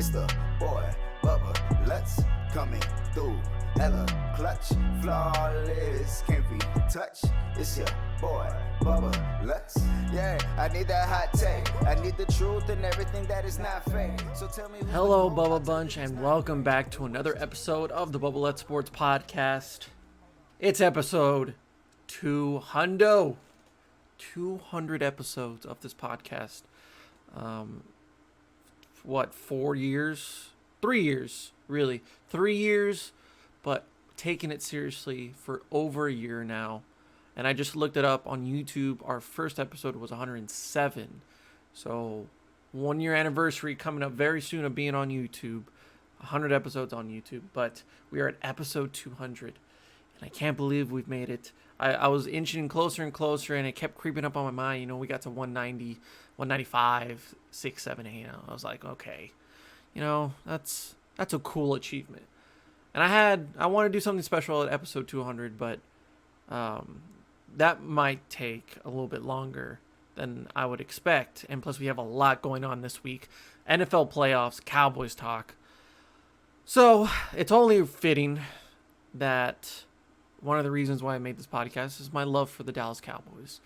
It's the boy, Bubba, Lutz, coming through. Hella clutch, flawless, can't be touched. It's your boy, Bubba, Lutz. Yeah, I need that hot take. I need the truth and everything that is not fake. So tell me. Hello, Bubba Bunch, and welcome back to another episode of the Bubba Let's Sports Podcast. It's episode 200. 200 episodes of this podcast. 4 years? 3 years, really. 3 years, but taking it seriously for over a year now. And I just looked it up on YouTube. Our first episode was 107. So 1 year anniversary coming up very soon of being on YouTube. 100 episodes on YouTube. But we are at episode 200. And I can't believe we've made it. I was inching closer and closer, and it kept creeping up on my mind. You know, we got to 190, 195, 6, 7, 8. I was like, okay, you know, that's a cool achievement. And I want to do something special at episode 200, but that might take a little bit longer than I would expect. And plus, we have a lot going on this week. NFL playoffs, Cowboys talk. So it's only fitting that one of the reasons why I made this podcast is my love for the Dallas Cowboys.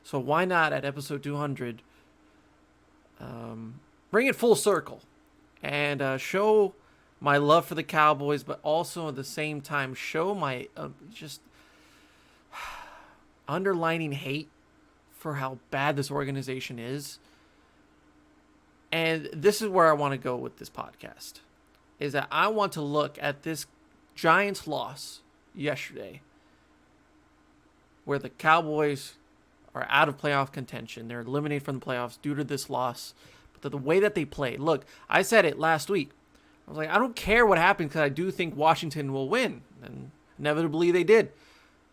So why not at episode 200 bring it full circle and show my love for the Cowboys, but also at the same time show my just underlining hate for how bad this organization is. And this is where I want to go with this podcast, is that I want to look at this Giants loss yesterday, where the Cowboys are out of playoff contention. They're eliminated from the playoffs due to this loss. But the way that they played, look, I said it last week. I was like, I don't care what happens because I do think Washington will win. And inevitably they did.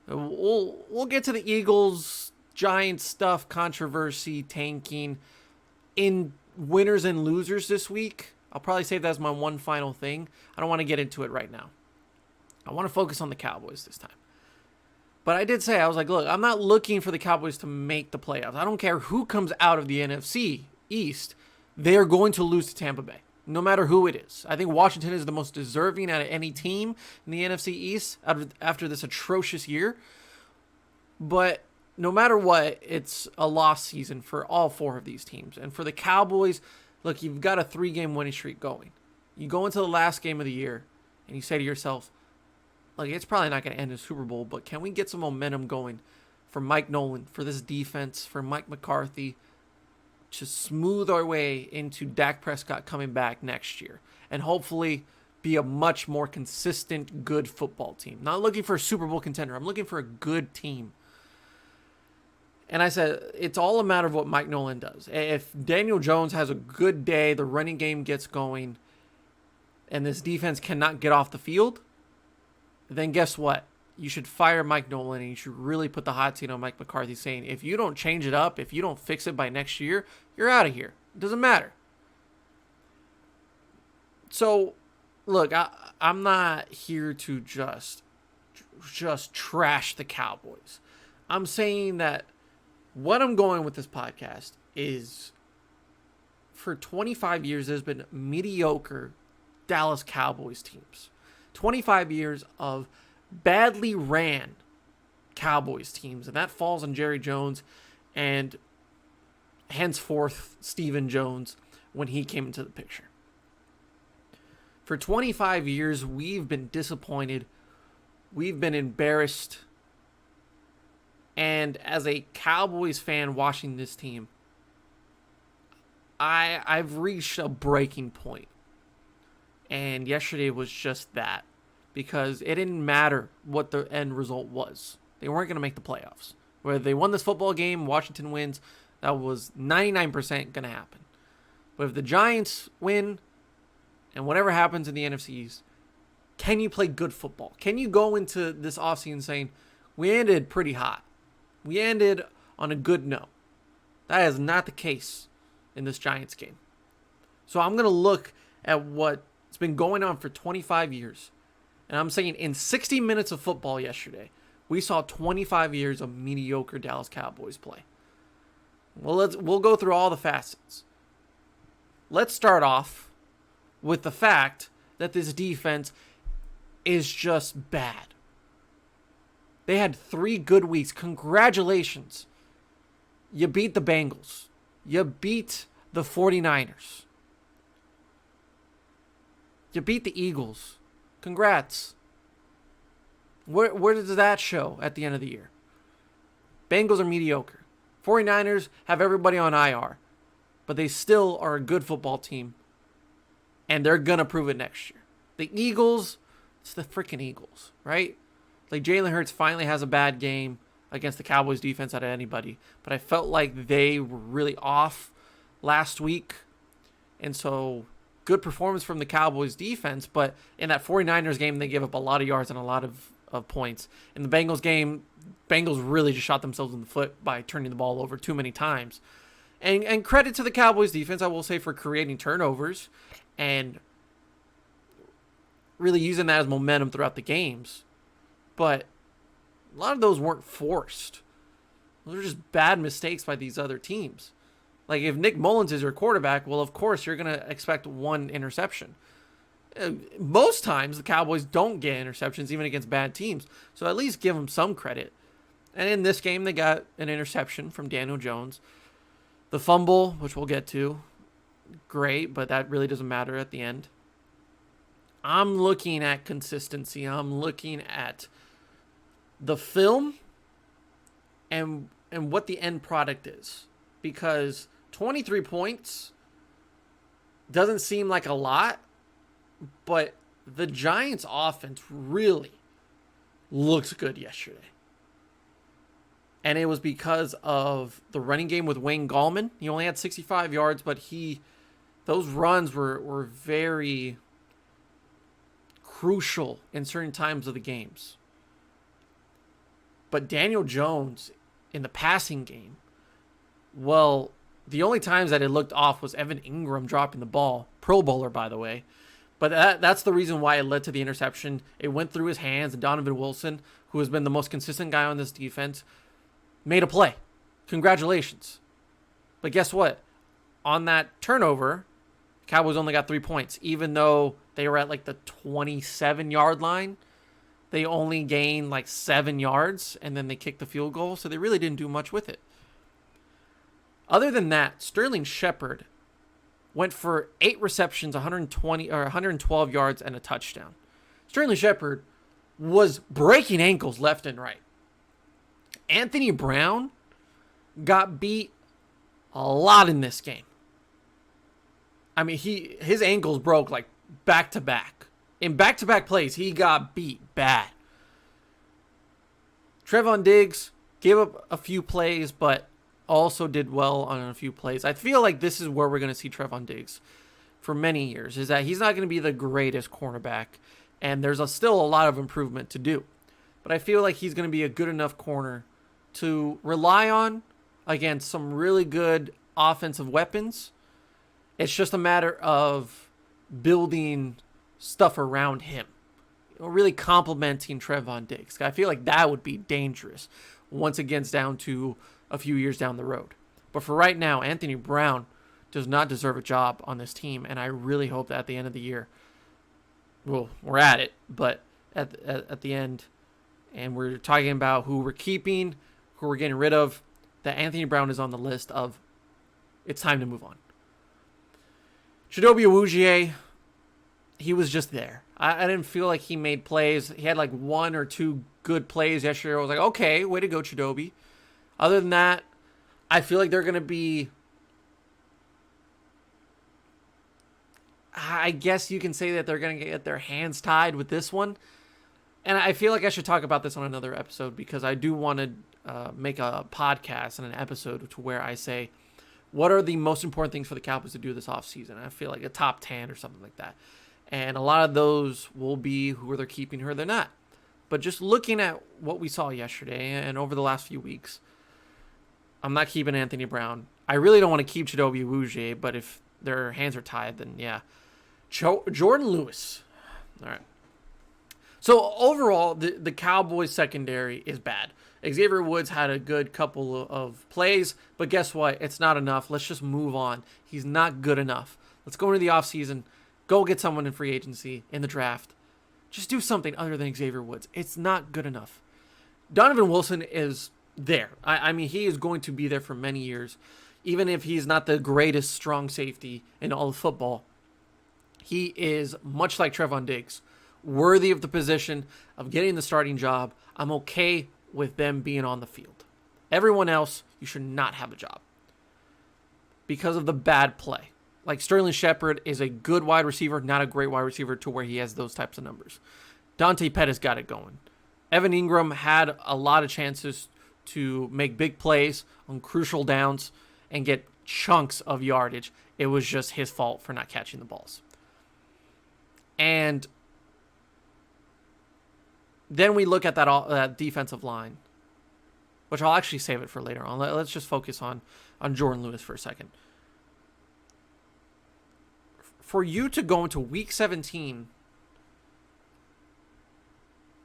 We'll get to the Eagles, Giants stuff, controversy, tanking, in winners and losers this week. I'll probably save that as my one final thing. I don't want to get into it right now. I want to focus on the Cowboys this time. But I did say, I was like, look, I'm not looking for the Cowboys to make the playoffs. I don't care who comes out of the NFC East. They're going to lose to Tampa Bay, no matter who it is. I think Washington is the most deserving out of any team in the NFC East after this atrocious year. But no matter what, it's a lost season for all four of these teams. And for the Cowboys, look, you've got a 3-game winning streak going. You go into the last game of the year, and you say to yourself, like, it's probably not going to end in Super Bowl, but can we get some momentum going for Mike Nolan, for this defense, for Mike McCarthy, to smooth our way into Dak Prescott coming back next year and hopefully be a much more consistent, good football team? Not looking for a Super Bowl contender. I'm looking for a good team. And I said, it's all a matter of what Mike Nolan does. If Daniel Jones has a good day, the running game gets going, and this defense cannot get off the field, then guess what? You should fire Mike Nolan, and you should really put the hot seat on Mike McCarthy, saying, if you don't change it up, if you don't fix it by next year, you're out of here. It doesn't matter. So, look, I'm not here to just trash the Cowboys. I'm saying that what I'm going with this podcast is, for 25 years, there's been mediocre Dallas Cowboys teams. 25 years of badly ran Cowboys teams, and that falls on Jerry Jones and henceforth Stephen Jones when he came into the picture. For 25 years, we've been disappointed. We've been embarrassed. And as a Cowboys fan watching this team, I've reached a breaking point. And yesterday was just that, because it didn't matter what the end result was. They weren't going to make the playoffs. Whether they won this football game, Washington wins, that was 99% going to happen. But if the Giants win, and whatever happens in the NFC East, can you play good football? Can you go into this offseason saying, we ended pretty hot? We ended on a good note. That is not the case in this Giants game. So I'm going to look at what's been going on for 25 years. And I'm saying in 60 minutes of football yesterday, we saw 25 years of mediocre Dallas Cowboys play. Well, we'll go through all the facets. Let's start off with the fact that this defense is just bad. They had 3 good weeks. Congratulations. You beat the Bengals. You beat the 49ers. You beat the Eagles. Congrats. Where does that show at the end of the year? Bengals are mediocre. 49ers have everybody on IR. But they still are a good football team. And they're going to prove it next year. The Eagles, it's the freaking Eagles, right? Like Jalen Hurts finally has a bad game against the Cowboys defense out of anybody. But I felt like they were really off last week. And so good performance from the Cowboys defense. But in that 49ers game, they gave up a lot of yards and a lot of points. In the Bengals game, Bengals really just shot themselves in the foot by turning the ball over too many times. And credit to the Cowboys defense, I will say, for creating turnovers and really using that as momentum throughout the games. But a lot of those weren't forced. Those are just bad mistakes by these other teams. Like if Nick Mullins is your quarterback, well, of course you're going to expect 1 interception. Most times the Cowboys don't get interceptions even against bad teams. So at least give them some credit. And in this game, they got an interception from Daniel Jones. The fumble, which we'll get to, great, but that really doesn't matter at the end. I'm looking at consistency. I'm looking at the film and what the end product is. Because 23 points doesn't seem like a lot, but the Giants' offense really looks good yesterday. And it was because of the running game with Wayne Gallman. He only had 65 yards, but those runs were very crucial in certain times of the games. But Daniel Jones in the passing game, well, the only times that it looked off was Evan Ingram dropping the ball. Pro Bowler, by the way. But that's the reason why it led to the interception. It went through his hands, and Donovan Wilson, who has been the most consistent guy on this defense, made a play. Congratulations. But guess what? On that turnover, Cowboys only got 3 points. Even though they were at like the 27-yard line, they only gained like 7 yards, and then they kicked the field goal, so they really didn't do much with it. Other than that, Sterling Shepard went for 8 receptions, 112 yards, and a touchdown. Sterling Shepard was breaking ankles left and right. Anthony Brown got beat a lot in this game. I mean, his ankles broke like back to back. In back-to-back plays, he got beat bad. Trevon Diggs gave up a few plays, but also did well on a few plays. I feel like this is where we're going to see Trevon Diggs for many years, is that he's not going to be the greatest cornerback, and there's still a lot of improvement to do. But I feel like he's going to be a good enough corner to rely on against some really good offensive weapons. It's just a matter of building stuff around him, really complementing Trevon Diggs. I feel like that would be dangerous once it gets down to a few years down the road. But for right now, Anthony Brown does not deserve a job on this team, and I really hope that at the end of the year, well, we're at it, but at the end, and we're talking about who we're keeping, who we're getting rid of, that Anthony Brown is on the list of it's time to move on. Chidobe Awuzie, he was just there. I didn't feel like he made plays. He had like 1 or 2 good plays yesterday. I was like, okay, way to go, Chidobe. Other than that, I feel like they're going to be, I guess you can say that they're going to get their hands tied with this one. And I feel like I should talk about this on another episode, because I do want to make a podcast and an episode to where I say, what are the most important things for the Cowboys to do this offseason? I feel like a top 10 or something like that. And a lot of those will be who they're keeping, who they're not. But just looking at what we saw yesterday and over the last few weeks, I'm not keeping Anthony Brown. I really don't want to keep Chidobe Awuzie, but if their hands are tied, then yeah. Jordan Lewis. All right. So overall, the Cowboys secondary is bad. Xavier Woods had a good couple of plays, but guess what? It's not enough. Let's just move on. He's not good enough. Let's go into the offseason, Go get someone in free agency, in the draft. Just do something other than Xavier Woods. It's not good enough. Donovan Wilson is there. I mean, he is going to be there for many years. Even if he's not the greatest strong safety in all of football, he is, much like Trevon Diggs, worthy of the position of getting the starting job. I'm okay with them being on the field. Everyone else, you should not have a job because of the bad play. Like, Sterling Shepard is a good wide receiver, not a great wide receiver to where he has those types of numbers. Dante Pettis got it going. Evan Ingram had a lot of chances to make big plays on crucial downs and get chunks of yardage. It was just his fault for not catching the balls. And then we look at that defensive line, which I'll actually save it for later on. Let's just focus on Jordan Lewis for a second. For you to go into Week 17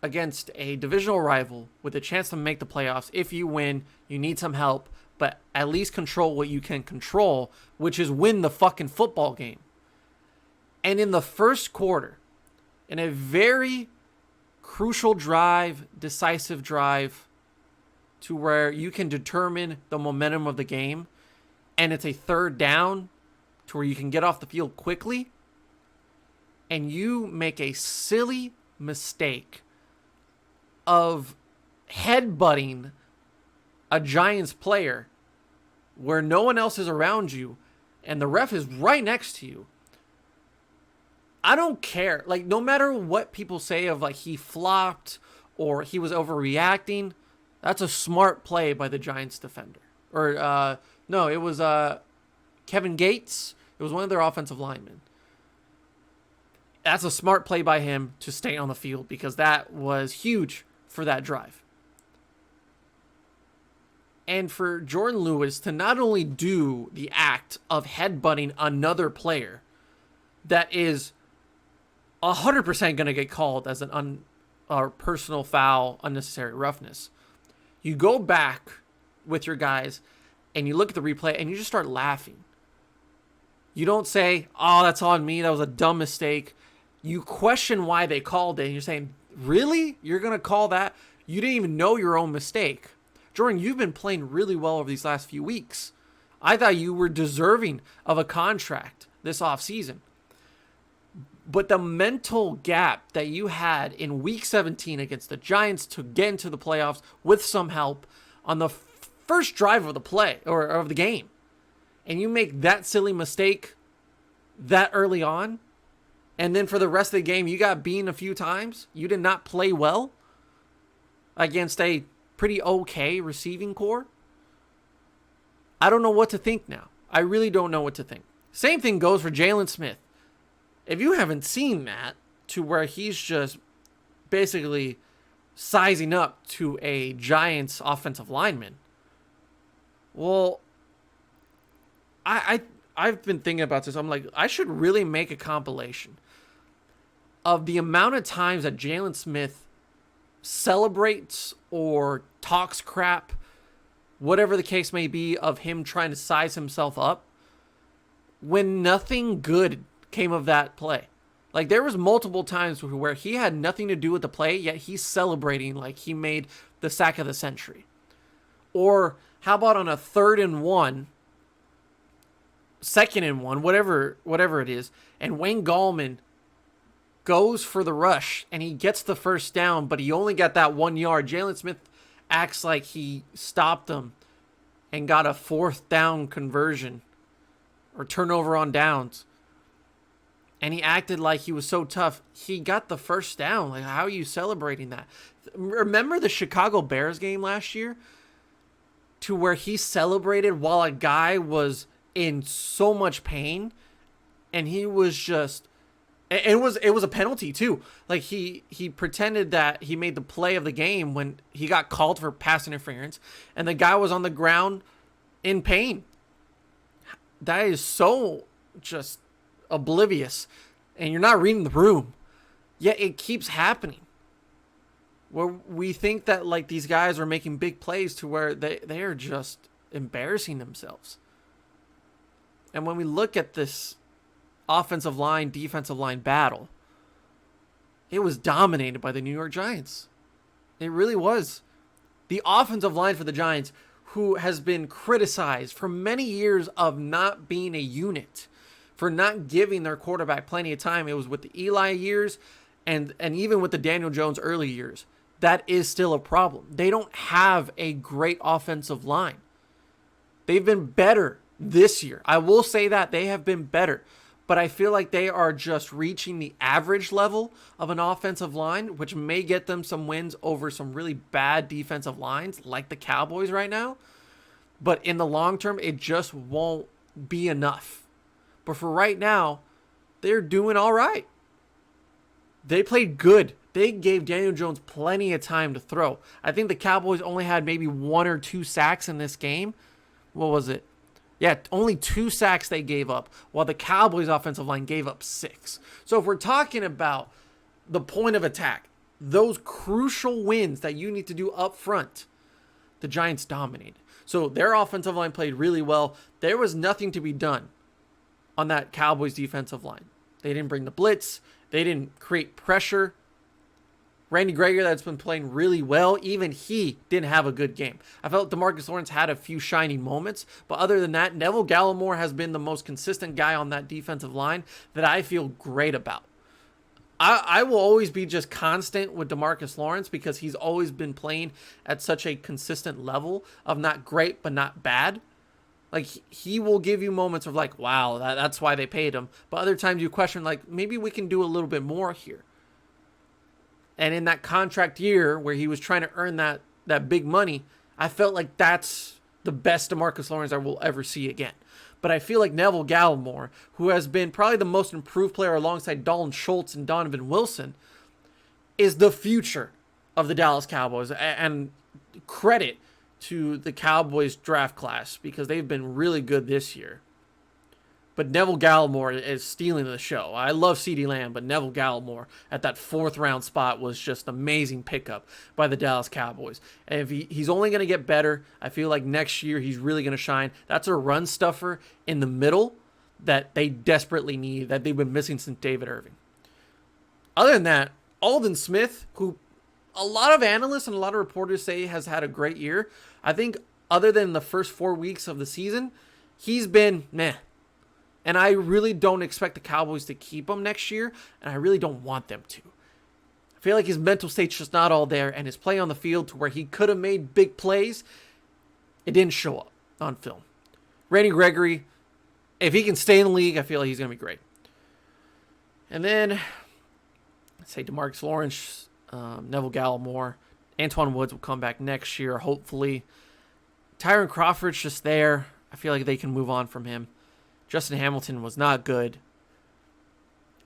against a divisional rival with a chance to make the playoffs, if you win, you need some help, but at least control what you can control, which is win the fucking football game. And in the first quarter, in a very crucial drive, decisive drive, to where you can determine the momentum of the game, and it's a third down to where you can get off the field quickly, and you make a silly mistake of headbutting a Giants player where no one else is around you and the ref is right next to you. I don't care. Like, no matter what people say of, like, he flopped or he was overreacting, that's a smart play by the Giants defender. Or, no, it was Kevin Gates. It was one of their offensive linemen. That's a smart play by him to stay on the field because that was huge for that drive. And for Jordan Lewis to not only do the act of headbutting another player that is 100% going to get called as an personal foul, unnecessary roughness, you go back with your guys and you look at the replay and you just start laughing. You don't say, oh, that's on me, that was a dumb mistake. You question why they called it, and you're saying, really? You're going to call that? You didn't even know your own mistake. Jordan, you've been playing really well over these last few weeks. I thought you were deserving of a contract this offseason. But the mental gap that you had in Week 17 against the Giants to get into the playoffs with some help on the first drive of the play or of the game, and you make that silly mistake that early on, and then for the rest of the game, you got beaten a few times. You did not play well against a pretty okay receiving core. I don't know what to think now. I really don't know what to think. Same thing goes for Jalen Smith. If you haven't seen that, to where he's just basically sizing up to a Giants offensive lineman, well, I've been thinking about this. I'm like, I should really make a compilation of the amount of times that Jalen Smith celebrates or talks crap, whatever the case may be, of him trying to size himself up when nothing good came of that play. Like, there was multiple times where he had nothing to do with the play, yet he's celebrating like he made the sack of the century. Or how about on a 3rd and 1, 2nd and 1, whatever it is, and Wayne Gallman goes for the rush and he gets the first down, but he only got that 1 yard. Jalen Smith acts like he stopped them and got a 4th down conversion or turnover on downs. And he acted like he was so tough. He got the first down. Like, how are you celebrating that? Remember the Chicago Bears game last year? To where he celebrated while a guy was in so much pain. And he was just... It was a penalty, too. Like, he pretended that he made the play of the game when he got called for pass interference. And the guy was on the ground in pain. That is so just... oblivious, and you're not reading the room, yet it keeps happening where we think that like these guys are making big plays to where they are just embarrassing themselves. And when we look at this offensive line, defensive line battle, it was dominated by the New York Giants. It really was. The offensive line for the Giants, who has been criticized for many years of not being a unit, for not giving their quarterback plenty of time. It was with the Eli years and even with the Daniel Jones early years. That is still a problem. They don't have a great offensive line. They've been better this year. I will say that they have been better, but I feel like they are just reaching the average level of an offensive line, which may get them some wins over some really bad defensive lines like the Cowboys right now. But in the long term, it just won't be enough. But for right now, they're doing all right. They played good. They gave Daniel Jones plenty of time to throw. I think the Cowboys only had maybe 1 or 2 sacks in this game. What was it? Yeah, only 2 sacks they gave up, while the Cowboys' offensive line gave up 6. So if we're talking about the point of attack, those crucial wins that you need to do up front, the Giants dominated. So their offensive line played really well. There was nothing to be done on that Cowboys defensive line. They didn't bring the blitz. They didn't create pressure. Randy Gregory, that's been playing really well, even he didn't have a good game. I felt DeMarcus Lawrence had a few shining moments, but other than that, Neville Gallimore has been the most consistent guy on that defensive line that I feel great about. I will always be just constant with DeMarcus Lawrence because he's always been playing at such a consistent level of not great but not bad. Like, he will give you moments of like, wow, that's why they paid him. But other times you question, like, maybe we can do a little bit more here. And in that contract year where he was trying to earn that big money, I felt like that's the best DeMarcus Lawrence I will ever see again. But I feel like Neville Gallimore, who has been probably the most improved player alongside Dalton Schultz and Donovan Wilson, is the future of the Dallas Cowboys. And credit to the Cowboys draft class because they've been really good this year. But Neville Gallimore is stealing the show. I love CeeDee Lamb, but Neville Gallimore at that 4th round spot was just amazing pickup by the Dallas Cowboys. And if he's only going to get better, I feel like next year he's really going to shine. That's a run stuffer in the middle that they desperately need, that they've been missing since David Irving. Other than that, Aldon Smith, who a lot of analysts and a lot of reporters say has had a great year, I think other than the first 4 weeks of the season, he's been meh. And I really don't expect the Cowboys to keep him next year, and I really don't want them to. I feel like his mental state's just not all there, and his play on the field to where he could have made big plays, it didn't show up on film. Randy Gregory, if he can stay in the league, I feel like he's going to be great. And then, let's say DeMarcus Lawrence, Neville Gallimore, Antoine Woods will come back next year, hopefully. Tyron Crawford's just there. I feel like they can move on from him. Justin Hamilton was not good.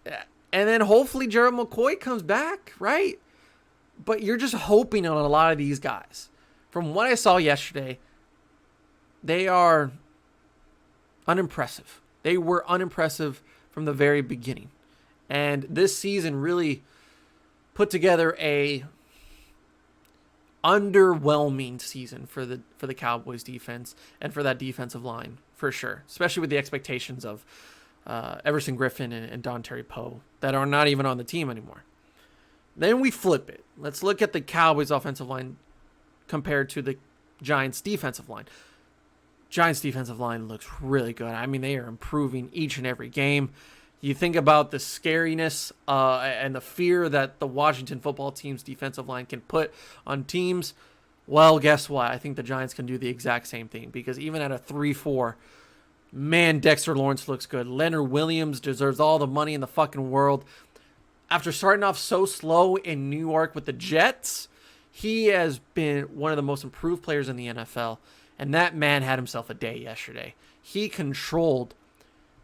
And then hopefully Gerald McCoy comes back, right? But you're just hoping on a lot of these guys. From what I saw yesterday, they are unimpressive. They were unimpressive from the very beginning. And this season really put together a underwhelming season for the Cowboys defense and for that defensive line, for sure, especially with the expectations of Everson Griffin and Don Terry Poe that are not even on the team anymore. Then we flip it. Let's look at the Cowboys offensive line compared to the Giants defensive line. Giants defensive line looks really good. I mean, they are improving each and every game. You think about the scariness and the fear that the Washington football team's defensive line can put on teams. Well, guess what? I think the Giants can do the exact same thing because even at a 3-4, man, Dexter Lawrence looks good. Leonard Williams deserves all the money in the fucking world. After starting off so slow in New York with the Jets, he has been one of the most improved players in the NFL, and that man had himself a day yesterday. He controlled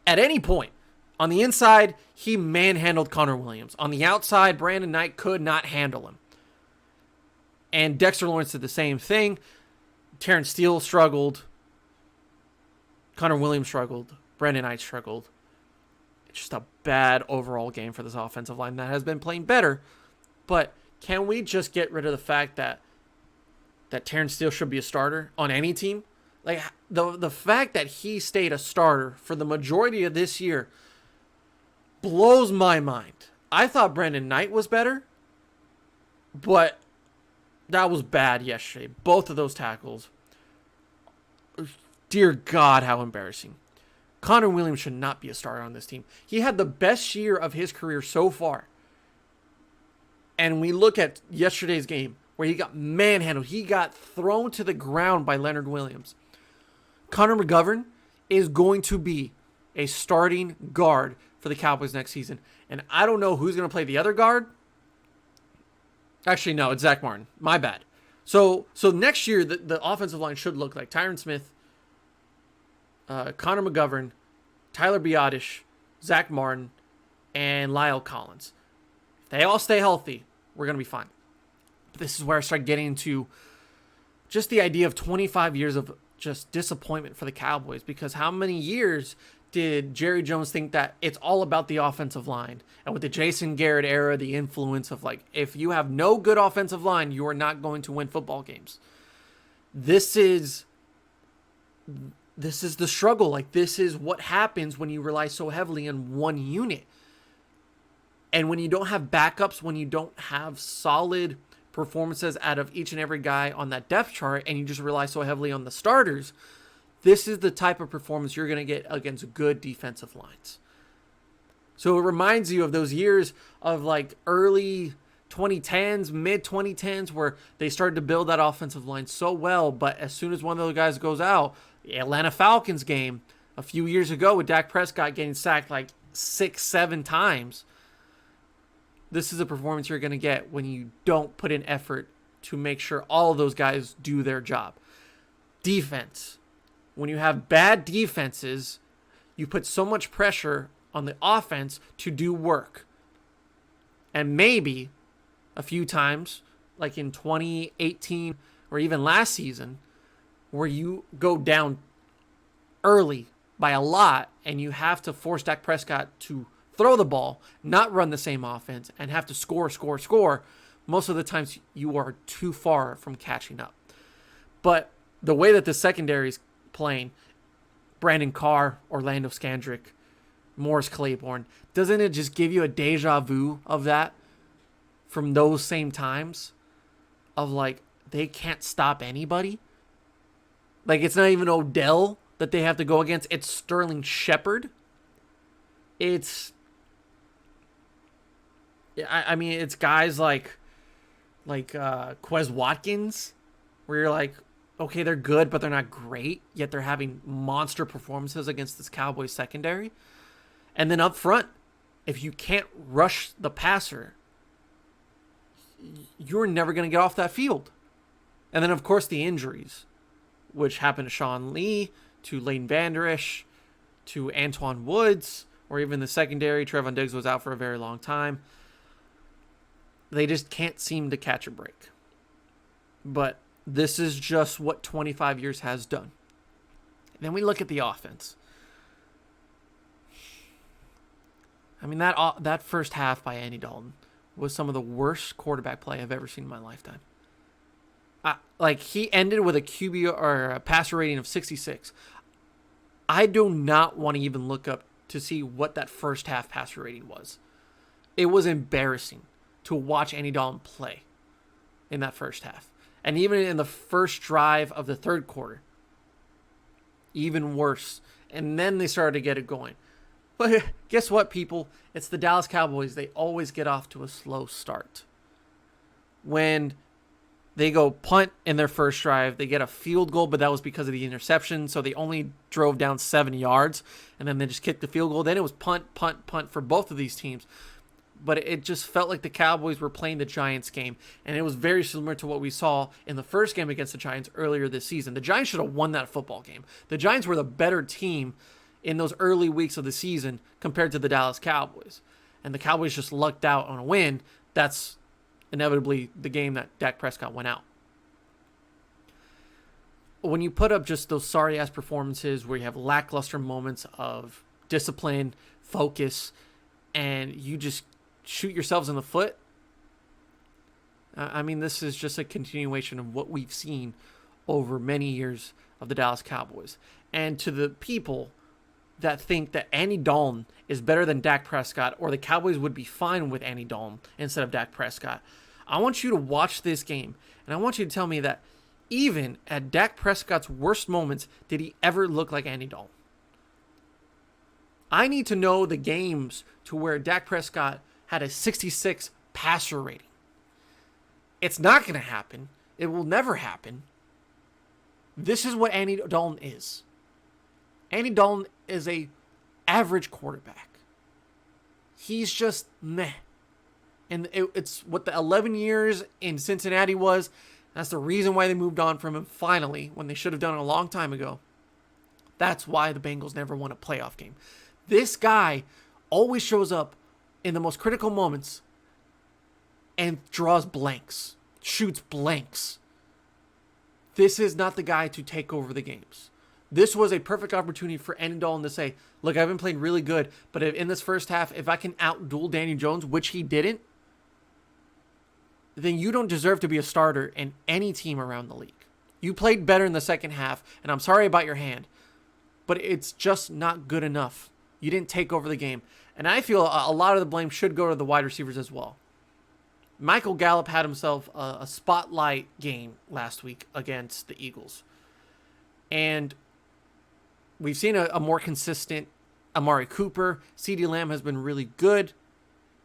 at any point. On the inside, he manhandled Connor Williams. On the outside, Brandon Knight could not handle him. And Dexter Lawrence did the same thing. Terrence Steele struggled. Connor Williams struggled. Brandon Knight struggled. It's just a bad overall game for this offensive line that has been playing better. But can we just get rid of the fact that Terrence Steele should be a starter on any team? Like the fact that he stayed a starter for the majority of this year blows my mind. I thought Brandon Knight was better, but that was bad yesterday. Both of those tackles. Dear God, how embarrassing. Connor Williams should not be a starter on this team. He had the best year of his career so far. And we look at yesterday's game where he got manhandled. He got thrown to the ground by Leonard Williams. Connor McGovern is going to be a starting guard for the Cowboys next season. And I don't know who's going to play the other guard. Actually, no, it's Zach Martin. My bad. So next year, the offensive line should look like Tyron Smith, Connor McGovern, Tyler Biotish, Zach Martin, and Lyle Collins. If they all stay healthy, we're going to be fine. But this is where I start getting into just the idea of 25 years of just disappointment for the Cowboys, because how many years did Jerry Jones think that it's all about the offensive line? And with the Jason Garrett era, the influence of like, if you have no good offensive line, you are not going to win football games. This is the struggle. Like, this is what happens when you rely so heavily on one unit. And when you don't have backups, when you don't have solid performances out of each and every guy on that depth chart, and you just rely so heavily on the starters, this is the type of performance you're going to get against good defensive lines. So it reminds you of those years of like early 2010s, mid 2010s, where they started to build that offensive line so well, but as soon as one of those guys goes out, the Atlanta Falcons game a few years ago with Dak Prescott getting sacked like 6-7 times, this is a performance you're going to get when you don't put in effort to make sure all of those guys do their job. Defense. When you have bad defenses, you put so much pressure on the offense to do work. And maybe a few times, like in 2018 or even last season, where you go down early by a lot and you have to force Dak Prescott to throw the ball, not run the same offense, and have to score. Most of the times you are too far from catching up. But the way that the secondary is playing, Brandon Carr, Orlando Scandrick, Morris Claiborne, doesn't it just give you a deja vu of that from those same times of like, they can't stop anybody? Like, it's not even Odell that they have to go against. It's Sterling Shepard. It's guys like Quez Watkins, where you're like, okay, they're good, but they're not great, yet they're having monster performances against this Cowboys secondary. And then up front, if you can't rush the passer, you're never going to get off that field. And then, of course, the injuries, which happened to Sean Lee, to Leighton Vander Esch, to Antoine Woods, or even the secondary. Trevon Diggs was out for a very long time. They just can't seem to catch a break. But this is just what 25 years has done. And then we look at the offense. I mean, that first half by Andy Dalton was some of the worst quarterback play I've ever seen in my lifetime. He ended with a QB or a passer rating of 66. I do not want to even look up to see what that first half passer rating was. It was embarrassing to watch Andy Dalton play in that first half. And even in the first drive of the third quarter, even worse. And then they started to get it going. But guess what, people? It's the Dallas Cowboys. They always get off to a slow start. When they go punt in their first drive, they get a field goal, but that was because of the interception. So they only drove down 7 yards, and then they just kicked the field goal. Then it was punt for both of these teams. But it just felt like the Cowboys were playing the Giants game, and it was very similar to what we saw in the first game against the Giants earlier this season. The Giants should have won that football game. The Giants were the better team in those early weeks of the season compared to the Dallas Cowboys. And the Cowboys just lucked out on a win. That's inevitably the game that Dak Prescott went out. When you put up just those sorry-ass performances where you have lackluster moments of discipline, focus, and you just shoot yourselves in the foot, I mean, this is just a continuation of what we've seen over many years of the Dallas Cowboys. And to the people that think that Andy Dalton is better than Dak Prescott, or the Cowboys would be fine with Andy Dalton instead of Dak Prescott, I want you to watch this game, and I want you to tell me that even at Dak Prescott's worst moments, did he ever look like Andy Dalton? I need to know the games to where Dak Prescott had a 66 passer rating. It's not going to happen. It will never happen. This is what Andy Dalton is. Andy Dalton is a average quarterback. He's just meh. And it's what the 11 years in Cincinnati was. That's the reason why they moved on from him finally, when they should have done it a long time ago. That's why the Bengals never won a playoff game. This guy always shows up in the most critical moments and draws blanks, shoots blanks. This is not the guy to take over the games. This was a perfect opportunity for Andy Dalton to say, look, I've been playing really good, but in this first half, if I can outduel Daniel Jones, which he didn't, then you don't deserve to be a starter in any team around the league. You played better in the second half, and I'm sorry about your hand, but it's just not good enough. You didn't take over the game. And I feel a lot of the blame should go to the wide receivers as well. Michael Gallup had himself a spotlight game last week against the Eagles. And we've seen a more consistent Amari Cooper. CeeDee Lamb has been really good.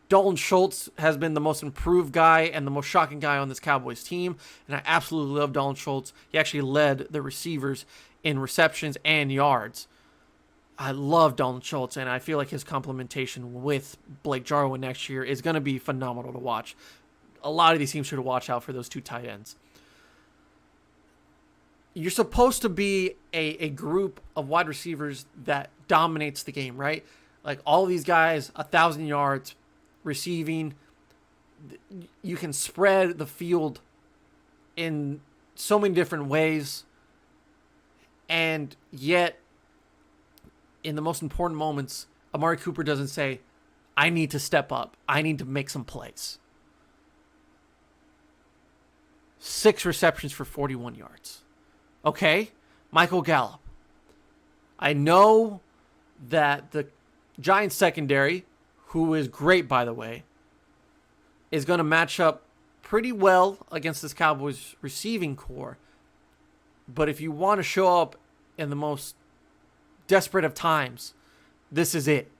Dalton Schultz has been the most improved guy and the most shocking guy on this Cowboys team. And I absolutely love Dalton Schultz. He actually led the receivers in receptions and yards. I love Dalton Schultz, and I feel like his complementation with Blake Jarwin next year is going to be phenomenal to watch. A lot of these teams should watch out for those two tight ends. You're supposed to be a group of wide receivers that dominates the game, right? Like all of these guys, 1,000 yards receiving. You can spread the field in so many different ways. And yet, in the most important moments, Amari Cooper doesn't say, I need to step up. I need to make some plays. 6 receptions for 41 yards. Okay? Michael Gallup. I know that the Giants secondary, who is great, by the way, is going to match up pretty well against this Cowboys receiving core. But if you want to show up in the most desperate of times, this is it.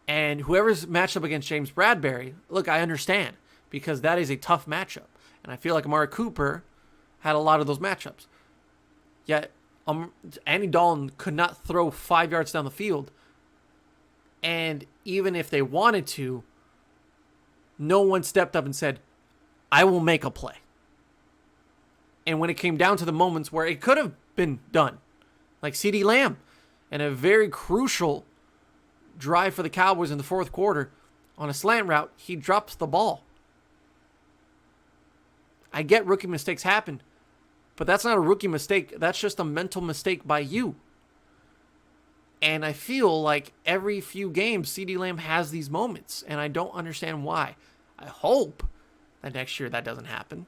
And whoever's matched up against James Bradbury, look, I understand, because that is a tough matchup. And I feel like Amari Cooper had a lot of those matchups. Yet, Andy Dalton could not throw 5 yards down the field. And even if they wanted to, no one stepped up and said, I will make a play. And when it came down to the moments where it could have been done, like CeeDee Lamb, and a very crucial drive for the Cowboys in the fourth quarter, on a slant route, he drops the ball. I get rookie mistakes happen, but that's not a rookie mistake. That's just a mental mistake by you. And I feel like every few games, CeeDee Lamb has these moments, and I don't understand why. I hope that next year that doesn't happen,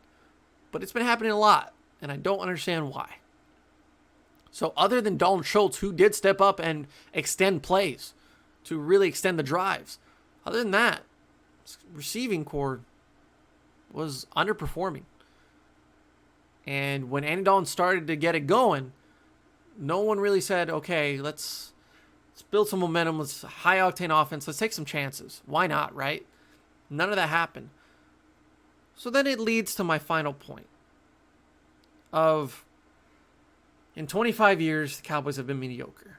but it's been happening a lot, and I don't understand why. So other than Dalton Schultz, who did step up and extend plays to really extend the drives, other than that, receiving core was underperforming. And when Andy Dalton started to get it going, no one really said, okay, let's build some momentum. Let's high-octane offense. Let's take some chances. Why not, right? None of that happened. So then it leads to my final point of, in 25 years, the Cowboys have been mediocre.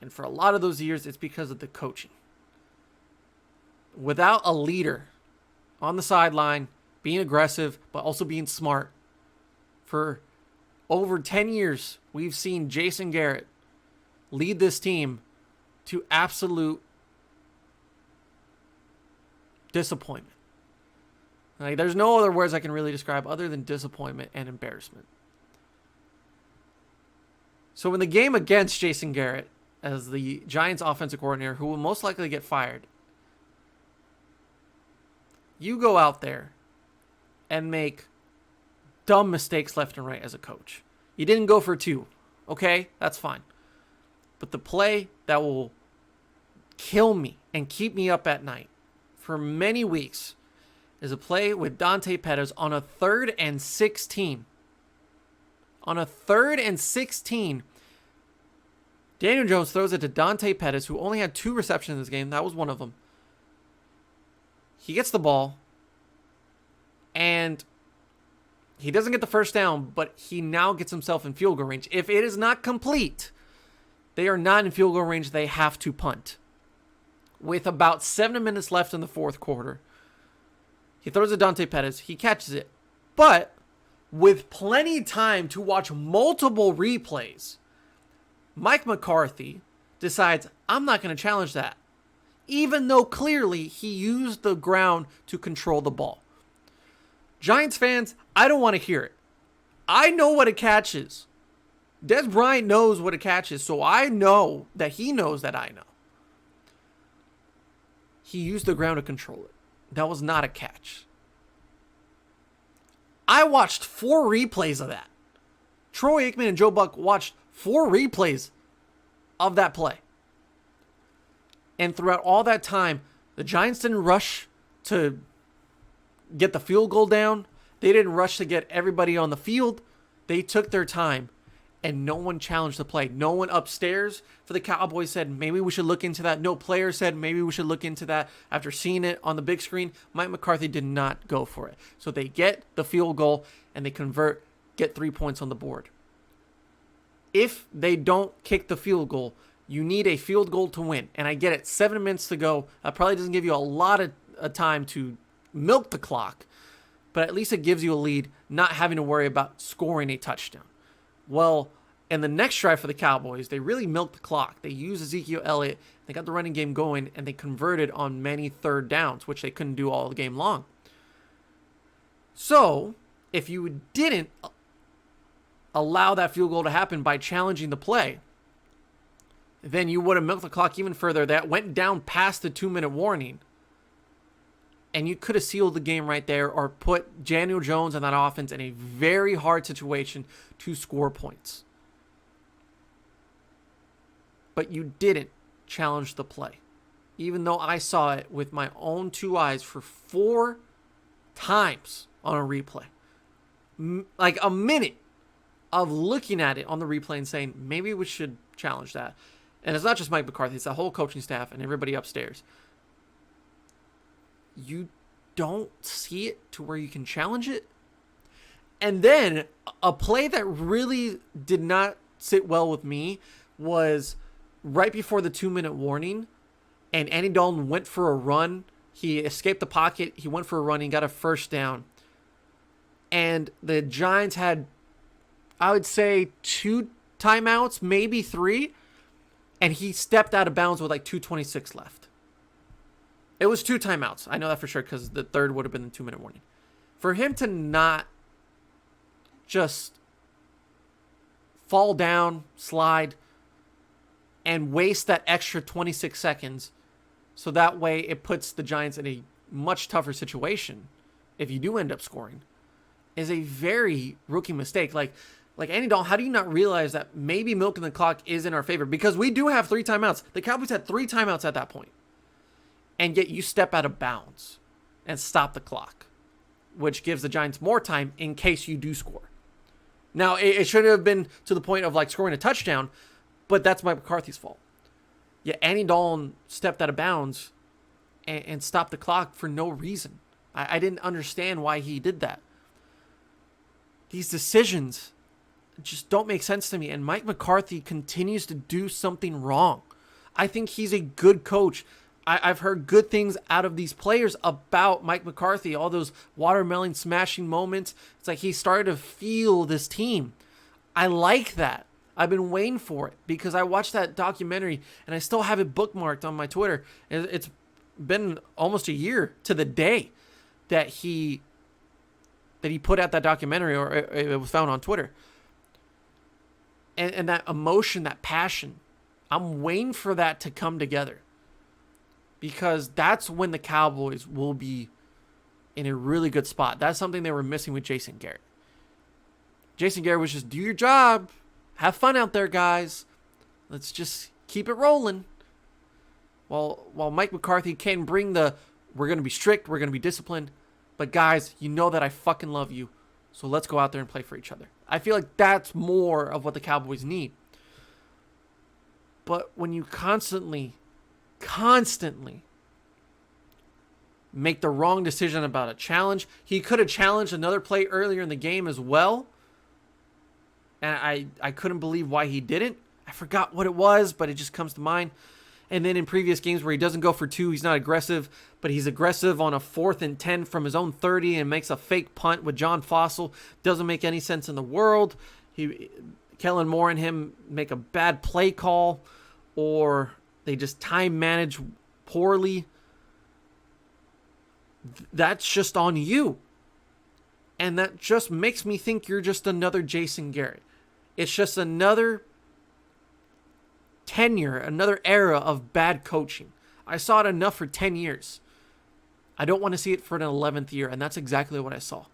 And for a lot of those years, it's because of the coaching. Without a leader on the sideline, being aggressive, but also being smart, for over 10 years, we've seen Jason Garrett lead this team to absolute disappointment. Like, there's no other words I can really describe other than disappointment and embarrassment. So in the game against Jason Garrett, as the Giants offensive coordinator, who will most likely get fired, you go out there and make dumb mistakes left and right as a coach. You didn't go for 2. Okay, that's fine. But the play that will kill me and keep me up at night for many weeks is a play with Dante Pettis on a 3rd and 16. On a 3rd and 16, Daniel Jones throws it to Dante Pettis, who only had 2 receptions in this game. That was one of them. He gets the ball, and he doesn't get the first down, but he now gets himself in field goal range. If it is not complete, they are not in field goal range. They have to punt. With about 7 minutes left in the 4th quarter, he throws it to Dante Pettis. He catches it. But with plenty of time to watch multiple replays, Mike McCarthy decides, I'm not going to challenge that, even though clearly he used the ground to control the ball. Giants fans, I don't want to hear it. I know what a catch is. Des Bryant knows what a catch is, so I know that he knows that I know. He used the ground to control it. That was not a catch. I watched 4 replays of that. Troy Aikman and Joe Buck watched 4 replays of that play. And throughout all that time, the Giants didn't rush to get the field goal down. They didn't rush to get everybody on the field. They took their time, and no one challenged the play. No one upstairs for the Cowboys said, maybe we should look into that. No player said, maybe we should look into that. After seeing it on the big screen, Mike McCarthy did not go for it. So they get the field goal, and they convert, get 3 points on the board. If they don't kick the field goal, you need a field goal to win. And I get it, 7 minutes to go. That probably doesn't give you a lot of time to milk the clock, but at least it gives you a lead, not having to worry about scoring a touchdown. Well, in the next drive for the Cowboys, they really milked the clock. They used Ezekiel Elliott, they got the running game going, and they converted on many 3rd downs, which they couldn't do all the game long. So, if you didn't allow that field goal to happen by challenging the play, then you would have milked the clock even further. That went down past the 2-minute warning. And you could have sealed the game right there or put Daniel Jones and that offense in a very hard situation to score points. But you didn't challenge the play. Even though I saw it with my own 2 eyes for 4 times on a replay. Like a minute of looking at it on the replay and saying, maybe we should challenge that. And it's not just Mike McCarthy, it's the whole coaching staff and everybody upstairs. You don't see it to where you can challenge it. And then a play that really did not sit well with me was right before the 2-minute warning, and Andy Dalton went for a run. He escaped the pocket. He went for a run. He got a first down. And the Giants had, I would say, 2 timeouts, maybe 3. And he stepped out of bounds with like 2:26 left. It was 2 timeouts. I know that for sure because the 3rd would have been the 2-minute warning. For him to not just fall down, slide, and waste that extra 26 seconds so that way it puts the Giants in a much tougher situation if you do end up scoring is a very rookie mistake. Like Andy Dalton, how do you not realize that maybe milking the clock is in our favor? Because we do have 3 timeouts. The Cowboys had 3 timeouts at that point. And yet you step out of bounds and stop the clock, which gives the Giants more time in case you do score. Now, it should have been to the point of like scoring a touchdown, but that's Mike McCarthy's fault. Yet Andy Dalton stepped out of bounds and stopped the clock for no reason. I didn't understand why he did that. These decisions just don't make sense to me. And Mike McCarthy continues to do something wrong. I think he's a good coach. I've heard good things out of these players about Mike McCarthy, all those watermelon smashing moments. It's like he started to feel this team. I like that. I've been waiting for it because I watched that documentary and I still have it bookmarked on my Twitter. It's been almost a year to the day that he put out that documentary, or it was found on Twitter. And that emotion, that passion, I'm waiting for that to come together. Because that's when the Cowboys will be in a really good spot. That's something they were missing with Jason Garrett. Jason Garrett was just, do your job. Have fun out there, guys. Let's just keep it rolling. While Mike McCarthy can bring we're going to be strict, we're going to be disciplined. But guys, you know that I fucking love you. So let's go out there and play for each other. I feel like that's more of what the Cowboys need. But when you constantly make the wrong decision about a challenge, he could have challenged another play earlier in the game as well. And I couldn't believe why he didn't. I forgot what it was, but it just comes to mind. And then in previous games where he doesn't go for 2, he's not aggressive, but he's aggressive on a 4th and 10 from his own 30 and makes a fake punt with John Fossil. Doesn't make any sense in the world. Kellen Moore and him make a bad play call, or they just time manage poorly. That's just on you. And that just makes me think you're just another Jason Garrett. It's just another tenure, another era of bad coaching. I saw it enough for 10 years. I don't want to see it for an 11th year, and that's exactly what I saw.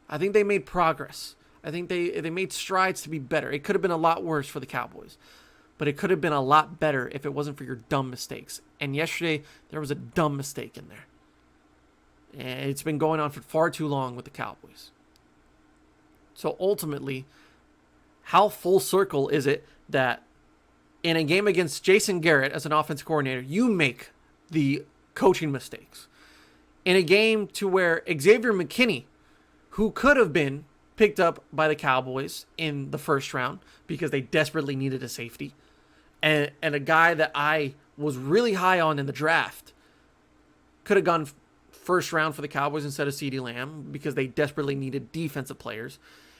I think they made progress. I think they made strides to be better. It could have been a lot worse for the Cowboys, but it could have been a lot better if it wasn't for your dumb mistakes. And yesterday, there was a dumb mistake in there. And it's been going on for far too long with the Cowboys. So ultimately, how full circle is it that in a game against Jason Garrett as an offensive coordinator, you make the coaching mistakes? In a game to where Xavier McKinney, who could have been picked up by the Cowboys in the first round because they desperately needed a safety, and a guy that I was really high on in the draft, could have gone first round for the Cowboys instead of CeeDee Lamb because they desperately needed defensive players.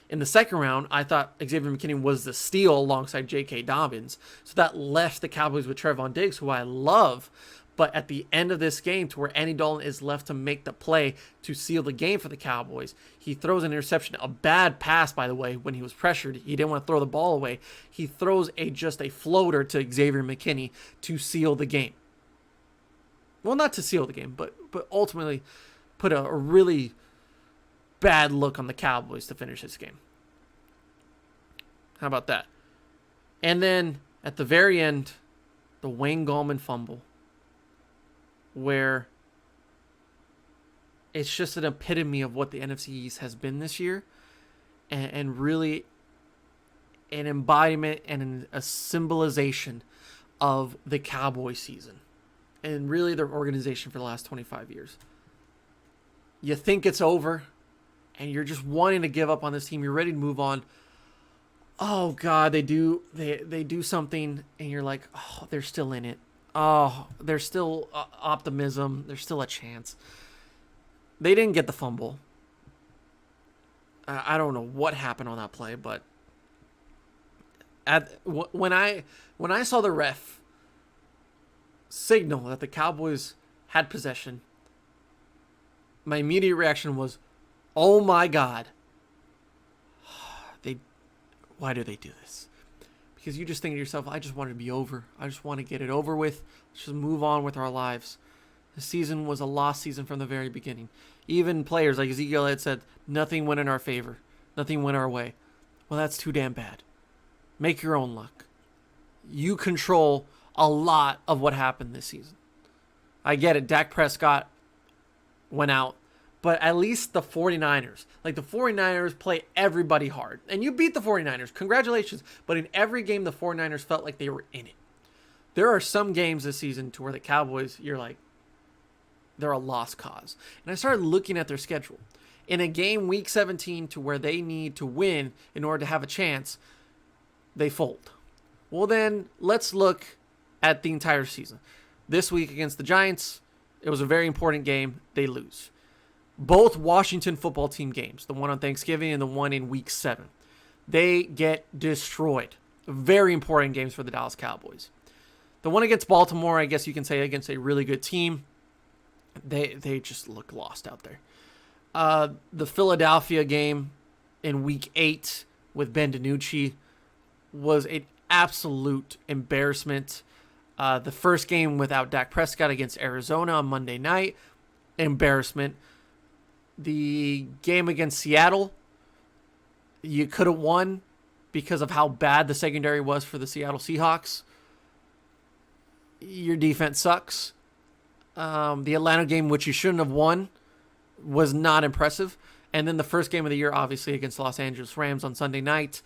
In the second round, I thought Xavier McKinney was the steal alongside J.K. Dobbins. So that left the Cowboys with Trevon Diggs, who I love. But at the end of this game, to where Andy Dalton is left to make the play to seal the game for the Cowboys, he throws an interception, a bad pass, by the way, when he was pressured. He didn't want to throw the ball away. He throws just a floater to Xavier McKinney to seal the game. Well, not to seal the game, but ultimately put a really bad look on the Cowboys to finish this game. How about that? And then at the very end, the Wayne Gallman fumble, where it's just an epitome of what the NFC East has been this year, and really an embodiment and a symbolization of the Cowboys season, and really their organization for the last 25 years. You think it's over, and you're just wanting to give up on this team. You're ready to move on. Oh God, they do something, and you're like, oh, they're still in it. Oh, there's still optimism. There's still a chance. They didn't get the fumble. I don't know what happened on that play, but when I saw the ref signal that the Cowboys had possession, my immediate reaction was, oh my God, why do they do this? Because you just think to yourself, I just want it to be over. I just want to get it over with. Let's just move on with our lives. The season was a lost season from the very beginning. Even players like Ezekiel had said, nothing went in our favor. Nothing went our way. Well, that's too damn bad. Make your own luck. You control a lot of what happened this season. I get it. Dak Prescott went out. But at least the 49ers, the 49ers play everybody hard. And you beat the 49ers. Congratulations. But in every game, the 49ers felt like they were in it. There are some games this season to where the Cowboys, you're like, they're a lost cause. And I started looking at their schedule. In a game week 17 to where they need to win in order to have a chance, they fold. Well, then let's look at the entire season. This week against the Giants, it was a very important game. They lose. Both Washington football team games, the one on Thanksgiving and the one in week 7, they get destroyed. Very important games for the Dallas Cowboys. The one against Baltimore, I guess you can say against a really good team, they just look lost out there. The Philadelphia game in week 8 with Ben DiNucci was an absolute embarrassment. The first game without Dak Prescott against Arizona on Monday night, embarrassment. The game against Seattle, you could have won because of how bad the secondary was for the Seattle Seahawks. Your defense sucks. The Atlanta game, which you shouldn't have won, was not impressive. And then the first game of the year, obviously, against the Los Angeles Rams on Sunday night,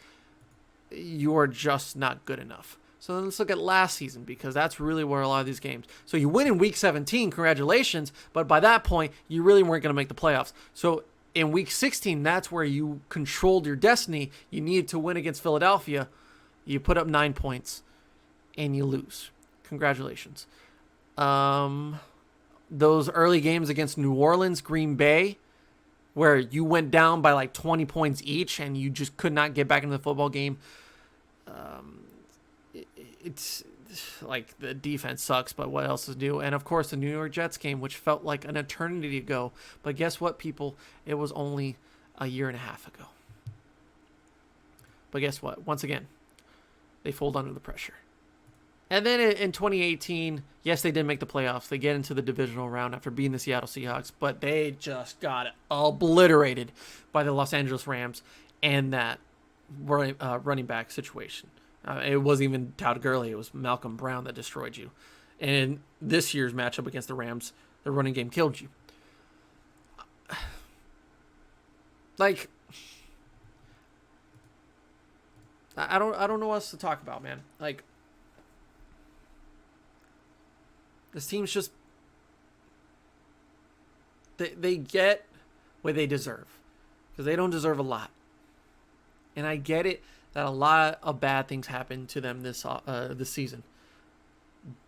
you're just not good enough. So then let's look at last season, because that's really where a lot of these games. So you win in Week 17, congratulations, but by that point, you really weren't going to make the playoffs. So in Week 16, that's where you controlled your destiny. You needed to win against Philadelphia. You put up 9 points, and you lose. Congratulations. Those early games against New Orleans, Green Bay, where you went down by like 20 points each, and you just could not get back into the football game. It's like the defense sucks, but what else is new? And of course, the New York Jets game, which felt like an eternity ago. But guess what, people? It was only a year and a half ago. But guess what? Once again, they fold under the pressure. And then in 2018, yes, they did make the playoffs. They get into the divisional round after beating the Seattle Seahawks, but they just got obliterated by the Los Angeles Rams and that running back situation. It wasn't even Todd Gurley. It was Malcolm Brown that destroyed you. And in this year's matchup against the Rams, the running game killed you. Like, I don't know what else to talk about, man. Like, this team's just, they get what they deserve, because they don't deserve a lot. And I get it that a lot of bad things happen to them this season.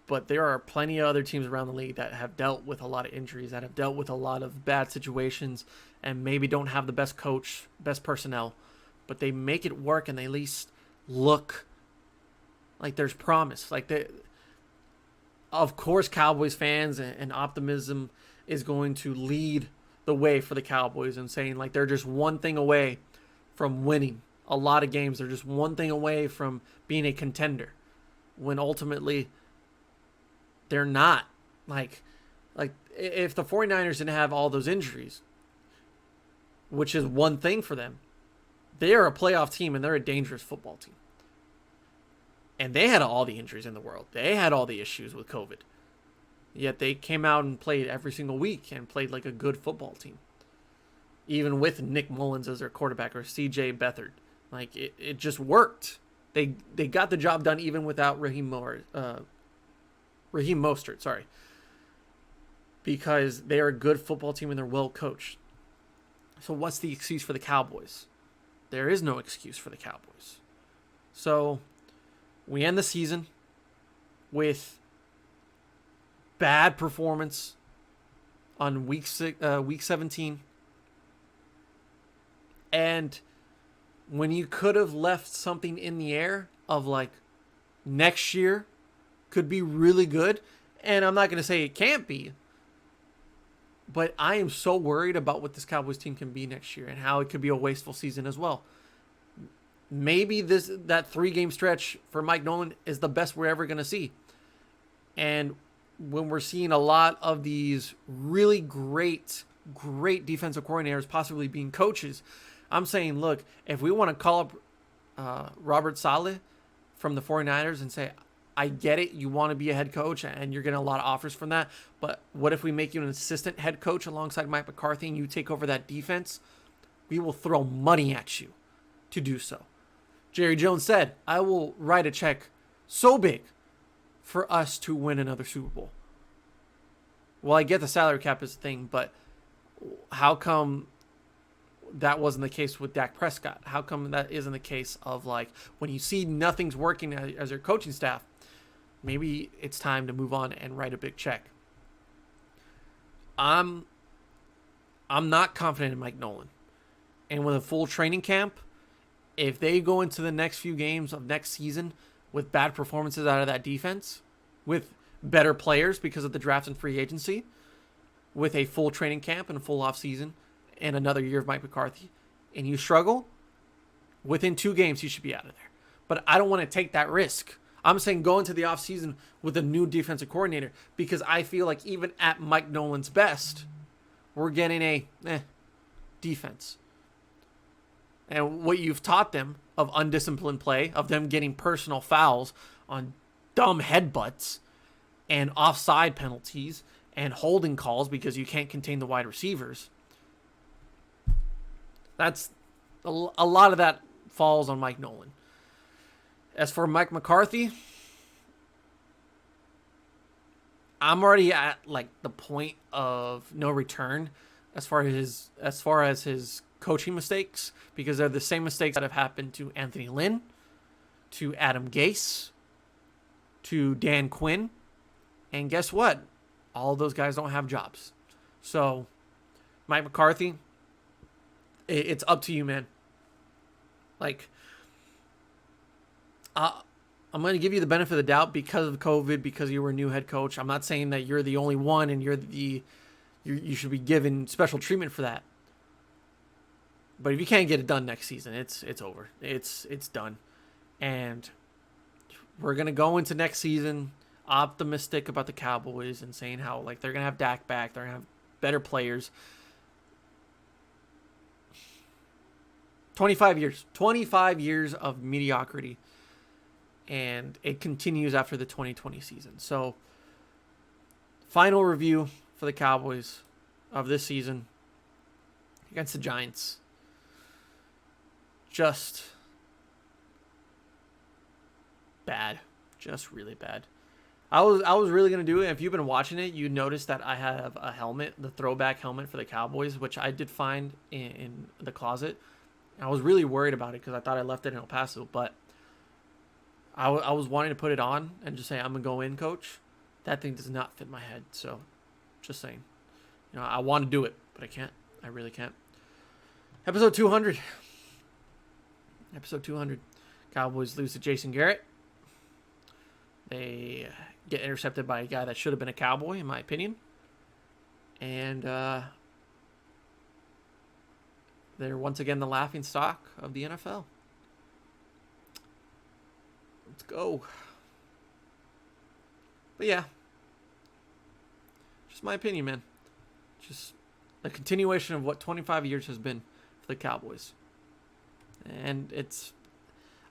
But there are plenty of other teams around the league that have dealt with a lot of injuries, that have dealt with a lot of bad situations, and maybe don't have the best coach, best personnel. But they make it work, and they at least look like there's promise. Like, of course, Cowboys fans and optimism is going to lead the way for the Cowboys, and saying like they're just one thing away from winning a lot of games. They're just one thing away from being a contender, when ultimately they're not. Like if the 49ers didn't have all those injuries, which is one thing for them, they are a playoff team and they're a dangerous football team. And they had all the injuries in the world. They had all the issues with COVID. Yet they came out and played every single week and played like a good football team. Even with Nick Mullins as their quarterback, or C.J. Beathard. Like, it just worked. They got the job done even without Raheem Mostert, sorry. Because they are a good football team and they're well coached. So what's the excuse for the Cowboys? There is no excuse for the Cowboys. So we end the season with bad performance on week 17. And when you could have left something in the air of like next year could be really good, and I'm not going to say it can't be, but I am so worried about what this Cowboys team can be next year and how it could be a wasteful season as well. Maybe that 3-game stretch for Mike Nolan is the best we're ever going to see. And when we're seeing a lot of these really great defensive coordinators possibly being coaches, I'm saying, look, if we want to call up Robert Saleh from the 49ers and say, I get it, you want to be a head coach and you're getting a lot of offers from that, but what if we make you an assistant head coach alongside Mike McCarthy and you take over that defense? We will throw money at you to do so. Jerry Jones said, I will write a check so big for us to win another Super Bowl. Well, I get the salary cap is a thing, but how come that wasn't the case with Dak Prescott? How come that isn't the case of, like, when you see nothing's working as your coaching staff, maybe it's time to move on and write a big check? I'm not confident in Mike Nolan. And with a full training camp, if they go into the next few games of next season with bad performances out of that defense, with better players because of the draft and free agency, with a full training camp and a full offseason and another year of Mike McCarthy, and you struggle, within 2 games you should be out of there. But I don't want to take that risk. I'm saying go into the offseason with a new defensive coordinator, because I feel like even at Mike Nolan's best, we're getting a defense. and what you've taught them of undisciplined play, of them getting personal fouls on dumb headbutts and offside penalties and holding calls because you can't contain the wide receivers. That's a lot of that falls on Mike Nolan. As for Mike McCarthy, I'm already at like the point of no return as far as his coaching mistakes, because they're the same mistakes that have happened to Anthony Lynn, to Adam Gase, to Dan Quinn, and guess what? All of those guys don't have jobs. So, Mike McCarthy, it's up to you, man. Like, I'm going to give you the benefit of the doubt because of COVID, because you were a new head coach. I'm not saying that you're the only one and you should be given special treatment for that. But if you can't get it done next season, it's over. It's done. And we're going to go into next season optimistic about the Cowboys and saying how like they're going to have Dak back, they're going to have better players. 25 years of mediocrity, and it continues after the 2020 season. So, final review for the Cowboys of this season against the Giants. Just bad. Just really bad. I was really going to do it. If you've been watching it, you noticed that I have a helmet, the throwback helmet for the Cowboys, which I did find in the closet. I was really worried about it because I thought I left it in El Paso, but I was wanting to put it on and just say, I'm going to go in, coach. That thing does not fit my head, so just saying. You know, I want to do it, but I can't. I really can't. Episode 200. Episode 200. Cowboys lose to Jason Garrett. They get intercepted by a guy that should have been a Cowboy, in my opinion. And they're once again the laughing stock of the NFL. Let's go. But yeah, just my opinion, man. Just a continuation of what 25 years has been for the Cowboys. And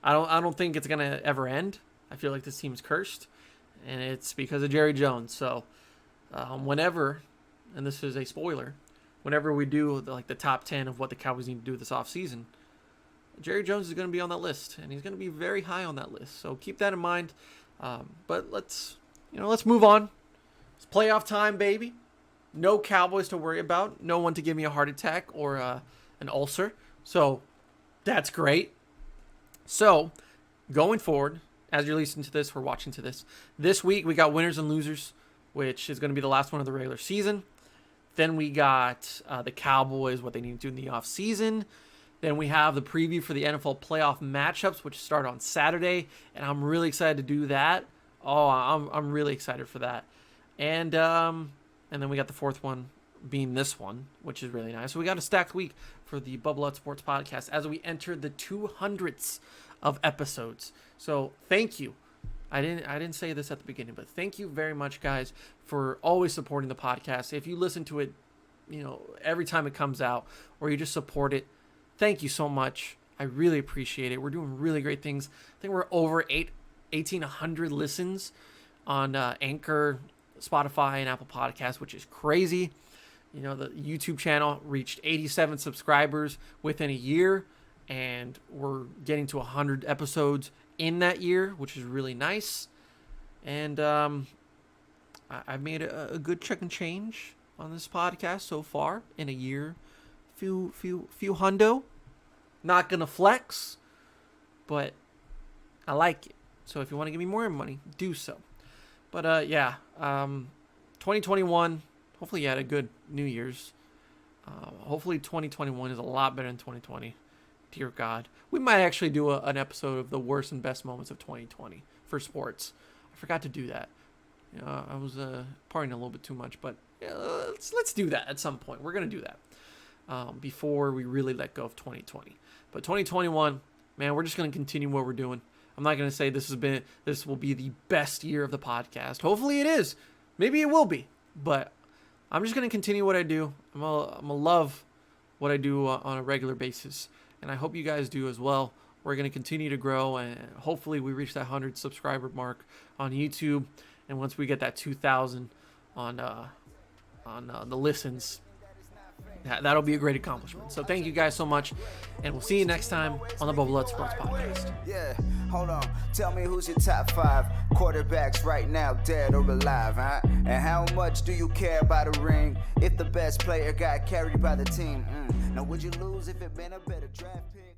I don't think it's gonna ever end. I feel like this team's cursed, and it's because of Jerry Jones. So whenever, and this is a spoiler, whenever we do the top 10 of what the Cowboys need to do this offseason, Jerry Jones is going to be on that list, and he's going to be very high on that list. So keep that in mind. But let's move on. It's playoff time, baby. No Cowboys to worry about. No one to give me a heart attack or an ulcer. So that's great. So going forward, as you're listening to this or watching to this week we got winners and losers, which is going to be the last one of the regular season. Then we got the Cowboys, what they need to do in the offseason. Then we have the preview for the NFL playoff matchups, which start on Saturday, and I'm really excited to do that. Oh, I'm really excited for that. And then we got the fourth one being this one, which is really nice. So we got a stacked week for the Bubba Lutz Sports Podcast as we enter the 200s of episodes. So thank you. I didn't say this at the beginning, but thank you very much, guys, for always supporting the podcast. If you listen to it, every time it comes out, or you just support it, thank you so much. I really appreciate it. We're doing really great things. I think we're over 1,800 listens on Anchor, Spotify, and Apple Podcasts, which is crazy. The YouTube channel reached 87 subscribers within a year, and we're getting to 100 episodes in that year, which is really nice. And I've made a good chunk and change on this podcast so far in a year. Few hundo. Not gonna flex, but I like it. So if you want to give me more money, do so. But 2021. Hopefully you had a good New Year's. Hopefully 2021 is a lot better than 2020. Dear God. We might actually do an episode of the worst and best moments of 2020 for sports. I forgot to do that. I was partying a little bit too much, but let's do that at some point. We're going to do that before we really let go of 2020. But 2021, man, we're just going to continue what we're doing. I'm not going to say this will be the best year of the podcast. Hopefully it is. Maybe it will be. But I'm just going to continue what I do. I'm gonna love what I do on a regular basis. and I hope you guys do as well. We're going to continue to grow, and hopefully we reach that 100 subscriber mark on YouTube. And once we get that 2,000 on the listens, that'll be a great accomplishment. So thank you guys so much, and we'll see you next time on the Bubba Lutz Sports Podcast. Yeah, hold on. Tell me who's your top 5 quarterbacks right now, dead or alive, huh? And how much do you care about a ring if the best player got carried by the team? Now would you lose if it been a better draft pick?